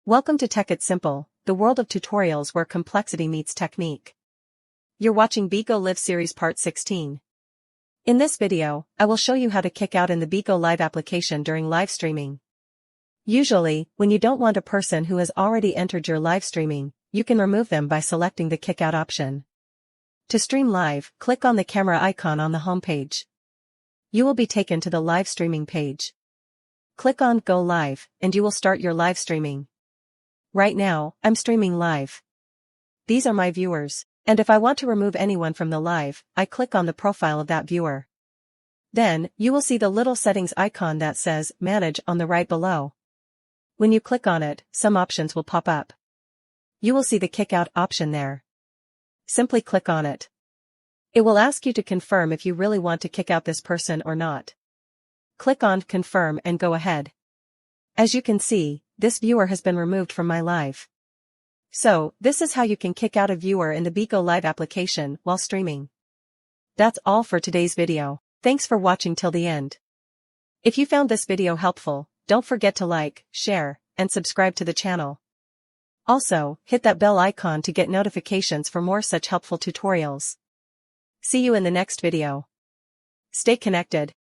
Welcome to Tech It's Simple, the world of tutorials where complexity meets technique. You're watching Bigo Live Series Part 16. In this video, I will show you how to kick out in the Bigo Live application during live streaming. Usually, when you don't want a person who has already entered your live streaming, you can remove them by selecting the kick out option. To stream live, click on the camera icon on the home page. You will be taken to the live streaming page. Click on Go Live, and you will start your live streaming. Right now, I'm streaming live. These are my viewers, and if I want to remove anyone from the live, I click on the profile of that viewer. Then, you will see the little settings icon that says Manage on the right below. When you click on it, some options will pop up. You will see the kick out option there. Simply click on it. It will ask you to confirm if you really want to kick out this person or not. Click on Confirm and go ahead. As you can see, this viewer has been removed from my live. So, this is how you can kick out a viewer in the Bigo Live application while streaming. That's all for today's video. Thanks for watching till the end. If you found this video helpful, don't forget to like, share, and subscribe to the channel. Also, hit that bell icon to get notifications for more such helpful tutorials. See you in the next video. Stay connected.